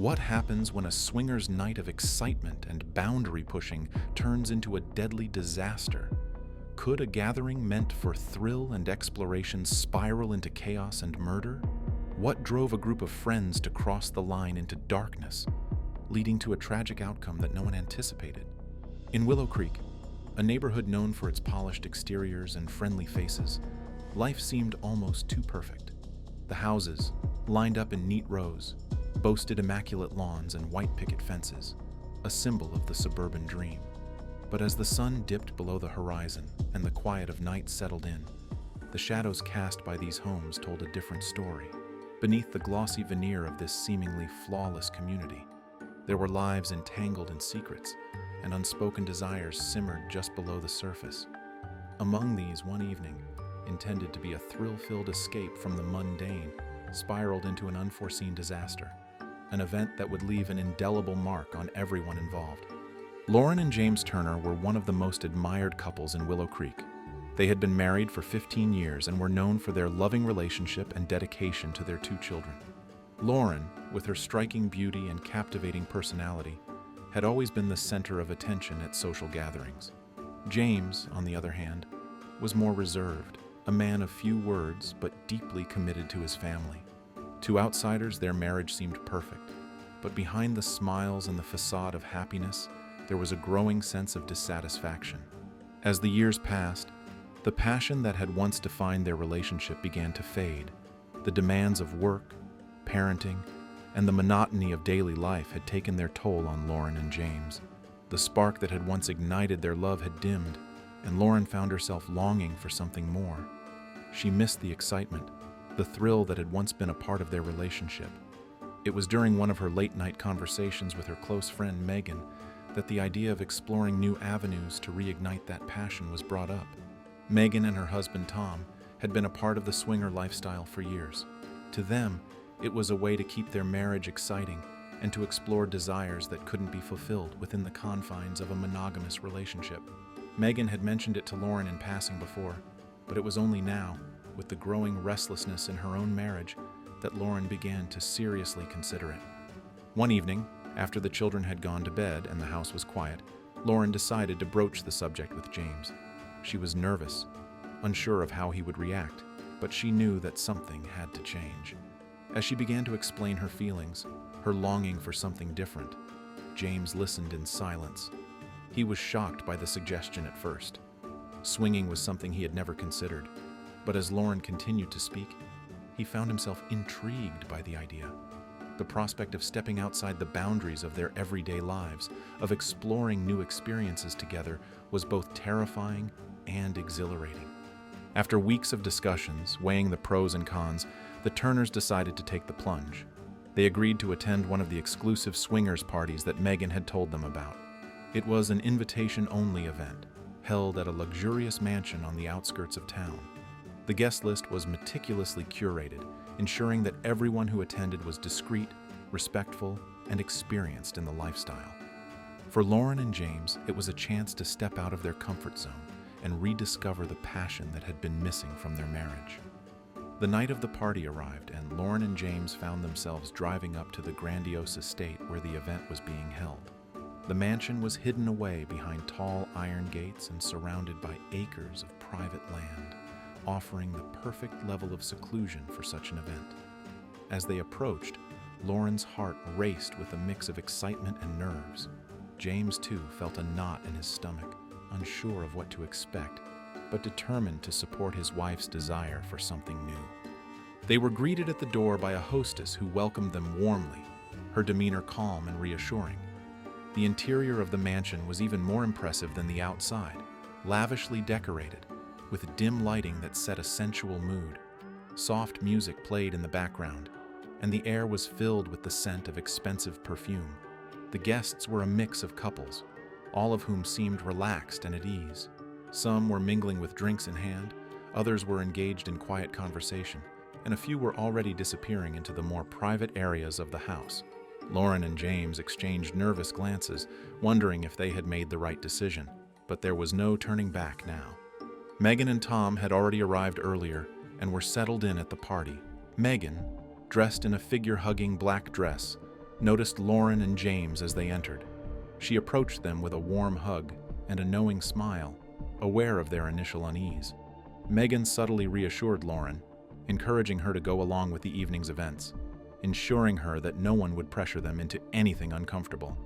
What happens when a swingers' night of excitement and boundary pushing turns into a deadly disaster? Could a gathering meant for thrill and exploration spiral into chaos and murder? What drove a group of friends to cross the line into darkness, leading to a tragic outcome that no one anticipated? In Willow Creek, a neighborhood known for its polished exteriors and friendly faces, life seemed almost too perfect. The houses, lined up in neat rows, boasted immaculate lawns and white picket fences, a symbol of the suburban dream. But as the sun dipped below the horizon and the quiet of night settled in, the shadows cast by these homes told a different story. Beneath the glossy veneer of this seemingly flawless community, there were lives entangled in secrets, and unspoken desires simmered just below the surface. Among these, one evening, intended to be a thrill-filled escape from the mundane, spiraled into an unforeseen disaster, an event that would leave an indelible mark on everyone involved. Lauren and James Turner were one of the most admired couples in Willow Creek. They had been married for 15 years and were known for their loving relationship and dedication to their 2 children. Lauren, with her striking beauty and captivating personality, had always been the center of attention at social gatherings. James, on the other hand, was more reserved, a man of few words but deeply committed to his family. To outsiders, their marriage seemed perfect, but behind the smiles and the facade of happiness, there was a growing sense of dissatisfaction. As the years passed, the passion that had once defined their relationship began to fade. The demands of work, parenting, and the monotony of daily life had taken their toll on Lauren and James. The spark that had once ignited their love had dimmed, and Lauren found herself longing for something more. She missed the excitement, the thrill that had once been a part of their relationship. It was during one of her late-night conversations with her close friend Megan that the idea of exploring new avenues to reignite that passion was brought up. Megan and her husband Tom had been a part of the swinger lifestyle for years. To them, it was a way to keep their marriage exciting and to explore desires that couldn't be fulfilled within the confines of a monogamous relationship. Megan had mentioned it to Lauren in passing before, but it was only now, with the growing restlessness in her own marriage, that Lauren began to seriously consider it. One evening, after the children had gone to bed and the house was quiet, Lauren decided to broach the subject with James. She was nervous, unsure of how he would react, but she knew that something had to change. As she began to explain her feelings, her longing for something different, James listened in silence. He was shocked by the suggestion at first. Swinging was something he had never considered, but as Lauren continued to speak, he found himself intrigued by the idea. The prospect of stepping outside the boundaries of their everyday lives, of exploring new experiences together, was both terrifying and exhilarating. After weeks of discussions, weighing the pros and cons, the Turners decided to take the plunge. They agreed to attend one of the exclusive swingers parties that Megan had told them about. It was an invitation-only event, held at a luxurious mansion on the outskirts of town. The guest list was meticulously curated, ensuring that everyone who attended was discreet, respectful, and experienced in the lifestyle. For Lauren and James, it was a chance to step out of their comfort zone and rediscover the passion that had been missing from their marriage. The night of the party arrived, and Lauren and James found themselves driving up to the grandiose estate where the event was being held. The mansion was hidden away behind tall iron gates and surrounded by acres of private land, offering the perfect level of seclusion for such an event. As they approached, Lauren's heart raced with a mix of excitement and nerves. James, too, felt a knot in his stomach, unsure of what to expect, but determined to support his wife's desire for something new. They were greeted at the door by a hostess who welcomed them warmly, her demeanor calm and reassuring. The interior of the mansion was even more impressive than the outside, lavishly decorated, with dim lighting that set a sensual mood. Soft music played in the background, and the air was filled with the scent of expensive perfume. The guests were a mix of couples, all of whom seemed relaxed and at ease. Some were mingling with drinks in hand, others were engaged in quiet conversation, and a few were already disappearing into the more private areas of the house. Lauren and James exchanged nervous glances, wondering if they had made the right decision, but there was no turning back now. Megan and Tom had already arrived earlier and were settled in at the party. Megan, dressed in a figure-hugging black dress, noticed Lauren and James as they entered. She approached them with a warm hug and a knowing smile, aware of their initial unease. Megan subtly reassured Lauren, encouraging her to go along with the evening's events, ensuring her that no one would pressure them into anything uncomfortable.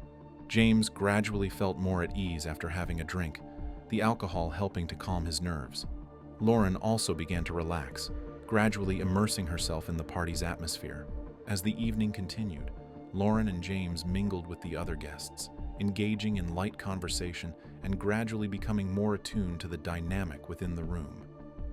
James gradually felt more at ease after having a drink, the alcohol helping to calm his nerves. Lauren also began to relax, gradually immersing herself in the party's atmosphere. As the evening continued, Lauren and James mingled with the other guests, engaging in light conversation and gradually becoming more attuned to the dynamic within the room.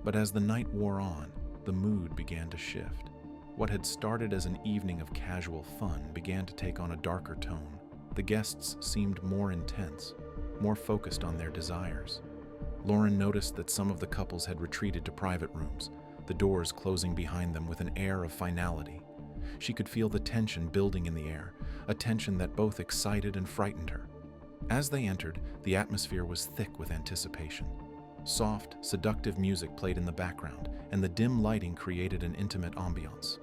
But as the night wore on, the mood began to shift. What had started as an evening of casual fun began to take on a darker tone. The guests seemed more intense, more focused on their desires. Lauren noticed that some of the couples had retreated to private rooms, the doors closing behind them with an air of finality. She could feel the tension building in the air, a tension that both excited and frightened her. As they entered, the atmosphere was thick with anticipation. Soft, seductive music played in the background, and the dim lighting created an intimate ambiance.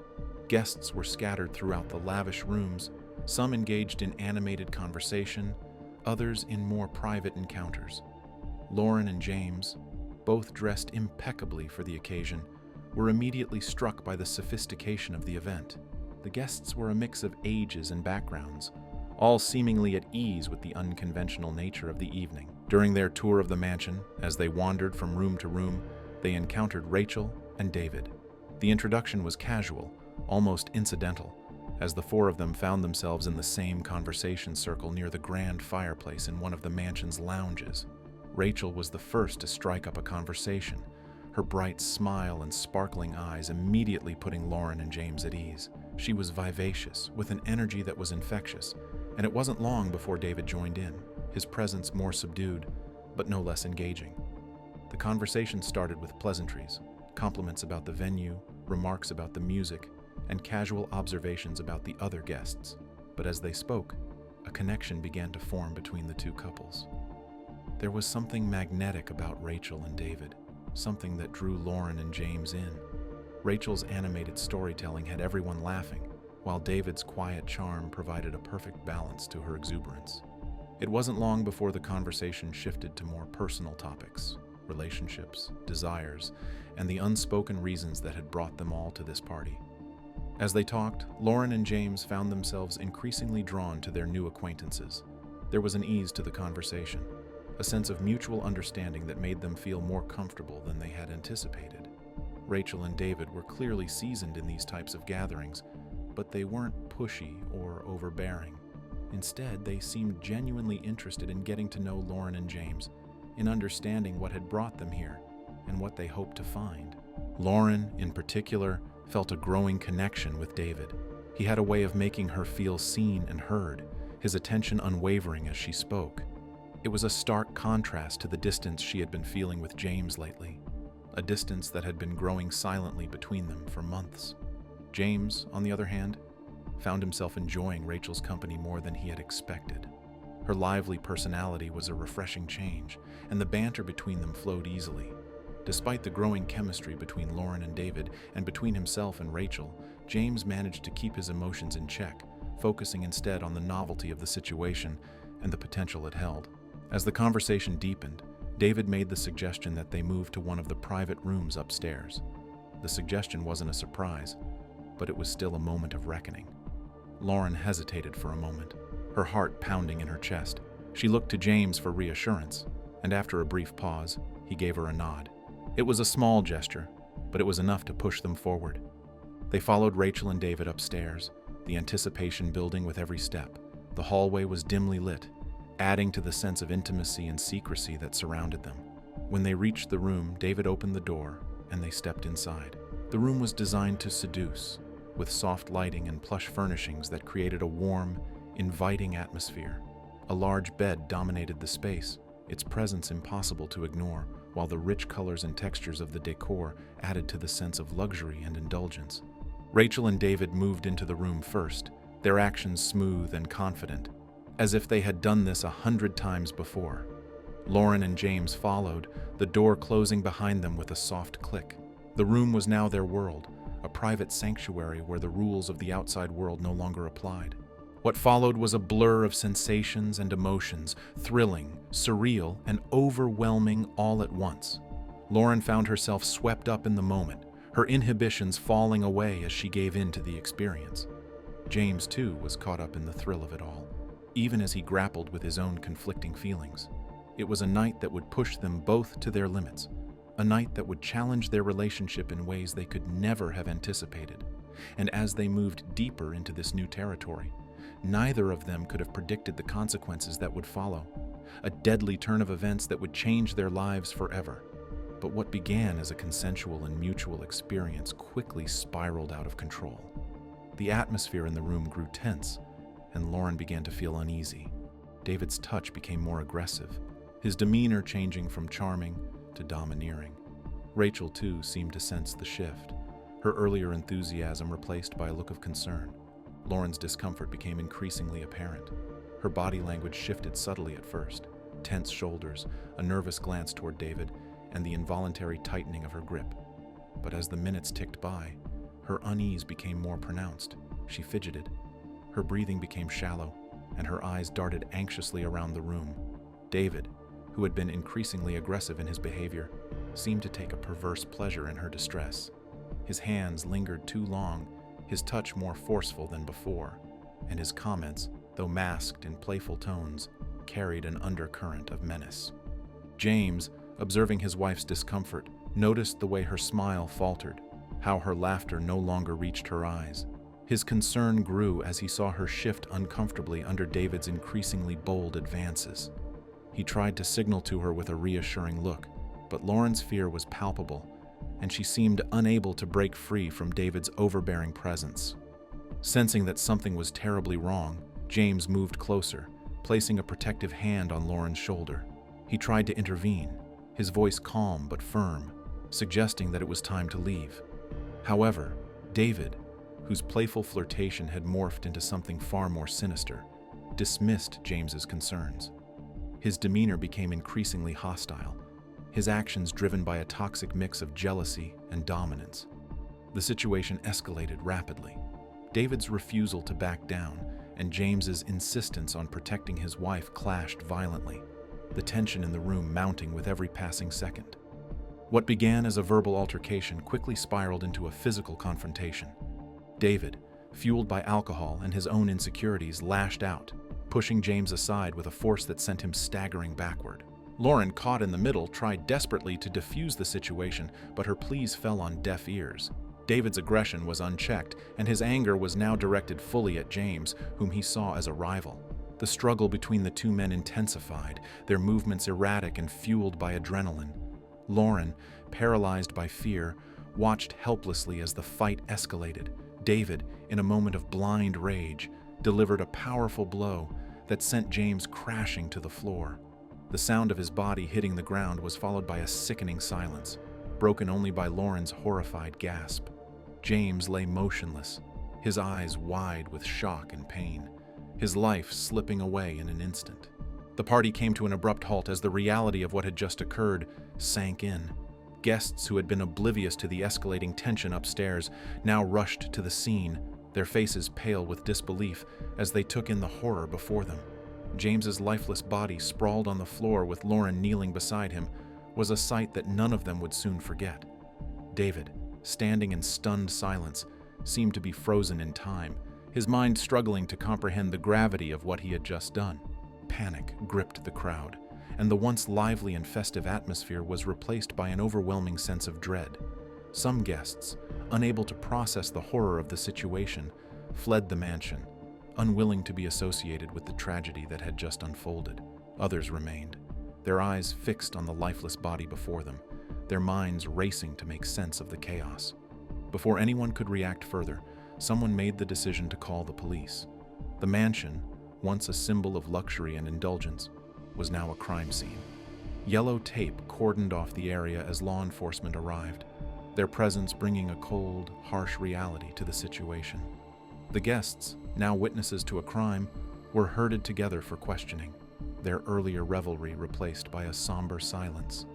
Guests were scattered throughout the lavish rooms, some engaged in animated conversation, others in more private encounters. Lauren and James, both dressed impeccably for the occasion, were immediately struck by the sophistication of the event. The guests were a mix of ages and backgrounds, all seemingly at ease with the unconventional nature of the evening. During their tour of the mansion, as they wandered from room to room, they encountered Rachel and David. The introduction was casual, almost incidental, as the four of them found themselves in the same conversation circle near the grand fireplace in one of the mansion's lounges. Rachel was the first to strike up a conversation, her bright smile and sparkling eyes immediately putting Lauren and James at ease. She was vivacious, with an energy that was infectious, and it wasn't long before David joined in, his presence more subdued, but no less engaging. The conversation started with pleasantries, compliments about the venue, remarks about the music, and casual observations about the other guests. But as they spoke, a connection began to form between the two couples. There was something magnetic about Rachel and David, something that drew Lauren and James in. Rachel's animated storytelling had everyone laughing, while David's quiet charm provided a perfect balance to her exuberance. It wasn't long before the conversation shifted to more personal topics, relationships, desires, and the unspoken reasons that had brought them all to this party. As they talked, Lauren and James found themselves increasingly drawn to their new acquaintances. There was an ease to the conversation, a sense of mutual understanding that made them feel more comfortable than they had anticipated. Rachel and David were clearly seasoned in these types of gatherings, but they weren't pushy or overbearing. Instead, they seemed genuinely interested in getting to know Lauren and James, in understanding what had brought them here and what they hoped to find. Lauren, in particular, felt a growing connection with David. He had a way of making her feel seen and heard, his attention unwavering as she spoke. It was a stark contrast to the distance she had been feeling with James lately, a distance that had been growing silently between them for months. James, on the other hand, found himself enjoying Rachel's company more than he had expected. Her lively personality was a refreshing change, and the banter between them flowed easily. Despite the growing chemistry between Lauren and David, and between himself and Rachel, James managed to keep his emotions in check, focusing instead on the novelty of the situation and the potential it held. As the conversation deepened, David made the suggestion that they move to one of the private rooms upstairs. The suggestion wasn't a surprise, but it was still a moment of reckoning. Lauren hesitated for a moment, her heart pounding in her chest. She looked to James for reassurance, and after a brief pause, he gave her a nod. It was a small gesture, but it was enough to push them forward. They followed Rachel and David upstairs, the anticipation building with every step. The hallway was dimly lit, adding to the sense of intimacy and secrecy that surrounded them. When they reached the room, David opened the door, and they stepped inside. The room was designed to seduce, with soft lighting and plush furnishings that created a warm, inviting atmosphere. A large bed dominated the space, its presence impossible to ignore, while the rich colors and textures of the decor added to the sense of luxury and indulgence. Rachel and David moved into the room first, their actions smooth and confident, as if they had done this 100 times before. Lauren and James followed, the door closing behind them with a soft click. The room was now their world, a private sanctuary where the rules of the outside world no longer applied. What followed was a blur of sensations and emotions, thrilling, surreal, and overwhelming all at once. Lauren found herself swept up in the moment, her inhibitions falling away as she gave in to the experience. James, too, was caught up in the thrill of it all, even as he grappled with his own conflicting feelings. It was a night that would push them both to their limits, a night that would challenge their relationship in ways they could never have anticipated. And as they moved deeper into this new territory, neither of them could have predicted the consequences that would follow, a deadly turn of events that would change their lives forever. But what began as a consensual and mutual experience quickly spiraled out of control. The atmosphere in the room grew tense, and Lauren began to feel uneasy. David's touch became more aggressive, his demeanor changing from charming to domineering. Rachel, too, seemed to sense the shift, her earlier enthusiasm replaced by a look of concern. Lauren's discomfort became increasingly apparent. Her body language shifted subtly at first, tense shoulders, a nervous glance toward David, and the involuntary tightening of her grip. But as the minutes ticked by, her unease became more pronounced. She fidgeted. Her breathing became shallow, and her eyes darted anxiously around the room. David, who had been increasingly aggressive in his behavior, seemed to take a perverse pleasure in her distress. His hands lingered too long, his touch more forceful than before, and his comments, though masked in playful tones, carried an undercurrent of menace. James, observing his wife's discomfort, noticed the way her smile faltered, how her laughter no longer reached her eyes. His concern grew as he saw her shift uncomfortably under David's increasingly bold advances. He tried to signal to her with a reassuring look, but Lauren's fear was palpable, and she seemed unable to break free from David's overbearing presence. Sensing that something was terribly wrong, James moved closer, placing a protective hand on Lauren's shoulder. He tried to intervene, his voice calm but firm, suggesting that it was time to leave. However, David, whose playful flirtation had morphed into something far more sinister, dismissed James's concerns. His demeanor became increasingly hostile, his actions driven by a toxic mix of jealousy and dominance. The situation escalated rapidly. David's refusal to back down and James's insistence on protecting his wife clashed violently, the tension in the room mounting with every passing second. What began as a verbal altercation quickly spiraled into a physical confrontation. David, fueled by alcohol and his own insecurities, lashed out, pushing James aside with a force that sent him staggering backward. Lauren, caught in the middle, tried desperately to defuse the situation, but her pleas fell on deaf ears. David's aggression was unchecked, and his anger was now directed fully at James, whom he saw as a rival. The struggle between the two men intensified, their movements erratic and fueled by adrenaline. Lauren, paralyzed by fear, watched helplessly as the fight escalated. David, in a moment of blind rage, delivered a powerful blow that sent James crashing to the floor. The sound of his body hitting the ground was followed by a sickening silence, broken only by Lauren's horrified gasp. James lay motionless, his eyes wide with shock and pain, his life slipping away in an instant. The party came to an abrupt halt as the reality of what had just occurred sank in. Guests who had been oblivious to the escalating tension upstairs now rushed to the scene, their faces pale with disbelief as they took in the horror before them. James's lifeless body sprawled on the floor with Lauren kneeling beside him was a sight that none of them would soon forget. David, standing in stunned silence, seemed to be frozen in time, his mind struggling to comprehend the gravity of what he had just done. Panic gripped the crowd, and the once lively and festive atmosphere was replaced by an overwhelming sense of dread. Some guests, unable to process the horror of the situation, fled the mansion, unwilling to be associated with the tragedy that had just unfolded. Others remained, their eyes fixed on the lifeless body before them, their minds racing to make sense of the chaos. Before anyone could react further, someone made the decision to call the police. The mansion, once a symbol of luxury and indulgence, was now a crime scene. Yellow tape cordoned off the area as law enforcement arrived, their presence bringing a cold, harsh reality to the situation. The guests, now witnesses to a crime, were herded together for questioning, their earlier revelry replaced by a somber silence.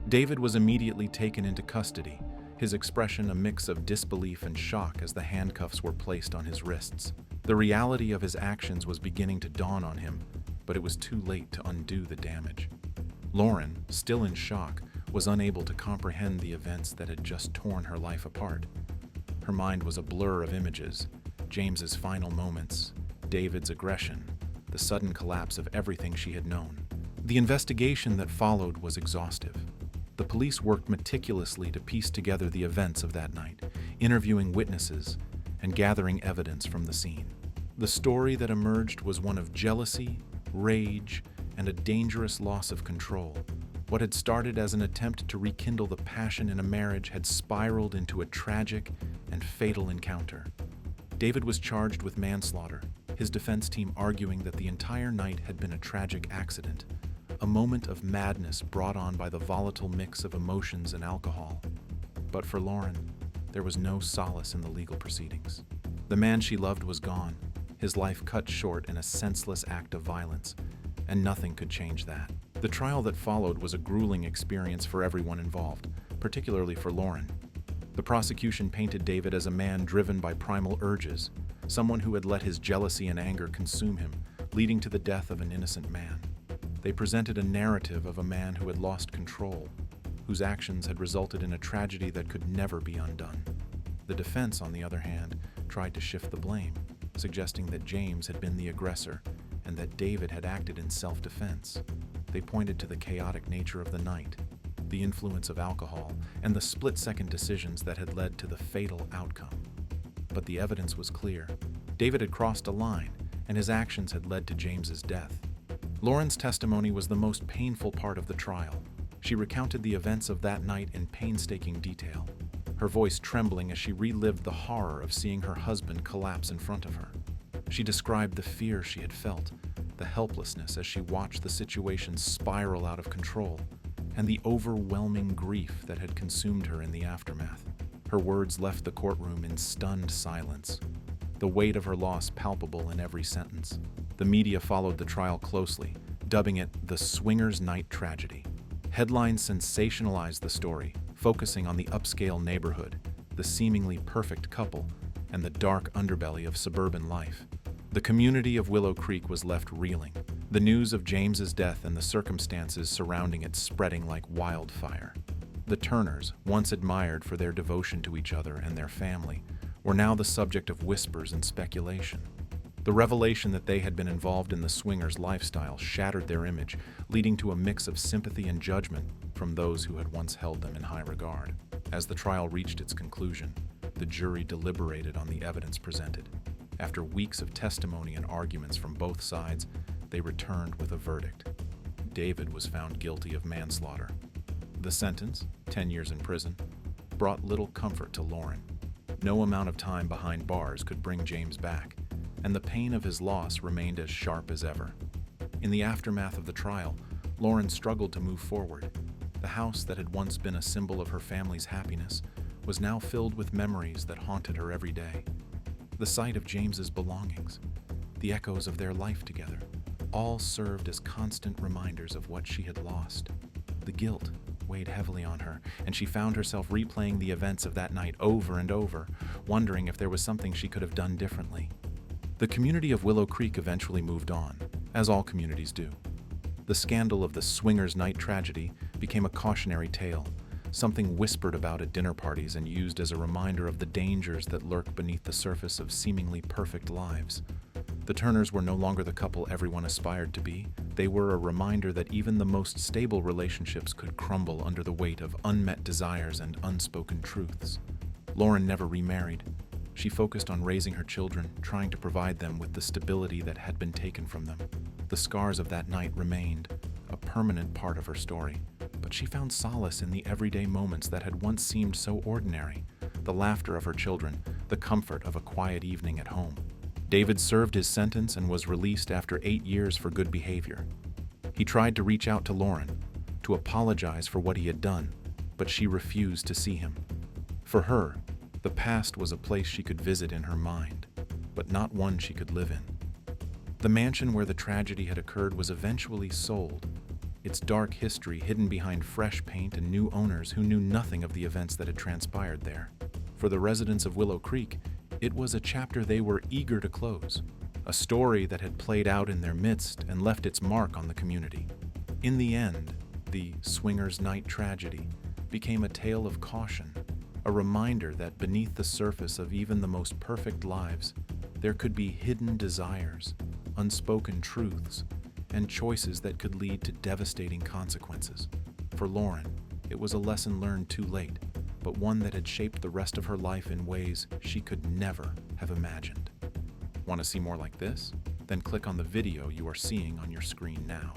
David was immediately taken into custody, his expression a mix of disbelief and shock as the handcuffs were placed on his wrists. The reality of his actions was beginning to dawn on him, but it was too late to undo the damage. Lauren, still in shock, was unable to comprehend the events that had just torn her life apart. Her mind was a blur of images: James's final moments, David's aggression, the sudden collapse of everything she had known. The investigation that followed was exhaustive. The police worked meticulously to piece together the events of that night, interviewing witnesses and gathering evidence from the scene. The story that emerged was one of jealousy, rage, and a dangerous loss of control. What had started as an attempt to rekindle the passion in a marriage had spiraled into a tragic and fatal encounter. David was charged with manslaughter, his defense team arguing that the entire night had been a tragic accident, a moment of madness brought on by the volatile mix of emotions and alcohol. But for Lauren, there was no solace in the legal proceedings. The man she loved was gone, his life cut short in a senseless act of violence, and nothing could change that. The trial that followed was a grueling experience for everyone involved, particularly for Lauren. The prosecution painted David as a man driven by primal urges, someone who had let his jealousy and anger consume him, leading to the death of an innocent man. They presented a narrative of a man who had lost control, whose actions had resulted in a tragedy that could never be undone. The defense, on the other hand, tried to shift the blame, suggesting that James had been the aggressor and that David had acted in self-defense. They pointed to the chaotic nature of the night, the influence of alcohol, and the split-second decisions that had led to the fatal outcome. But the evidence was clear. David had crossed a line, and his actions had led to James's death. Lauren's testimony was the most painful part of the trial. She recounted the events of that night in painstaking detail, her voice trembling as she relived the horror of seeing her husband collapse in front of her. She described the fear she had felt, the helplessness as she watched the situation spiral out of control, and the overwhelming grief that had consumed her in the aftermath. Her words left the courtroom in stunned silence, the weight of her loss palpable in every sentence. The media followed the trial closely, dubbing it the Swingers' Night Tragedy. Headlines sensationalized the story, focusing on the upscale neighborhood, the seemingly perfect couple, and the dark underbelly of suburban life. The community of Willow Creek was left reeling, the news of James's death and the circumstances surrounding it spreading like wildfire. The Turners, once admired for their devotion to each other and their family, were now the subject of whispers and speculation. The revelation that they had been involved in the swingers' lifestyle shattered their image, leading to a mix of sympathy and judgment from those who had once held them in high regard. As the trial reached its conclusion, the jury deliberated on the evidence presented. After weeks of testimony and arguments from both sides, they returned with a verdict. David was found guilty of manslaughter. The sentence, 10 years in prison, brought little comfort to Lauren. No amount of time behind bars could bring James back, and the pain of his loss remained as sharp as ever. In the aftermath of the trial, Lauren struggled to move forward. The house that had once been a symbol of her family's happiness was now filled with memories that haunted her every day. The sight of James's belongings, the echoes of their life together, all served as constant reminders of what she had lost. The guilt weighed heavily on her, and she found herself replaying the events of that night over and over, wondering if there was something she could have done differently. The community of Willow Creek eventually moved on, as all communities do. The scandal of the Swingers' Night tragedy became a cautionary tale, something whispered about at dinner parties and used as a reminder of the dangers that lurk beneath the surface of seemingly perfect lives. The Turners were no longer the couple everyone aspired to be. They were a reminder that even the most stable relationships could crumble under the weight of unmet desires and unspoken truths. Lauren never remarried. She focused on raising her children, trying to provide them with the stability that had been taken from them. The scars of that night remained, a permanent part of her story, but she found solace in the everyday moments that had once seemed so ordinary: the laughter of her children, the comfort of a quiet evening at home. David served his sentence and was released after 8 years for good behavior. He tried to reach out to Lauren, to apologize for what he had done, but she refused to see him. For her, the past was a place she could visit in her mind, but not one she could live in. The mansion where the tragedy had occurred was eventually sold, its dark history hidden behind fresh paint and new owners who knew nothing of the events that had transpired there. For the residents of Willow Creek, It was a chapter they were eager to close, a story that had played out in their midst and left its mark on the community. In the end, the Swingers' Night tragedy became a tale of caution, a reminder that beneath the surface of even the most perfect lives, there could be hidden desires, unspoken truths, and choices that could lead to devastating consequences. For Lauren, it was a lesson learned too late, but one that had shaped the rest of her life in ways she could never have imagined. Want to see more like this? Then click on the video you are seeing on your screen now.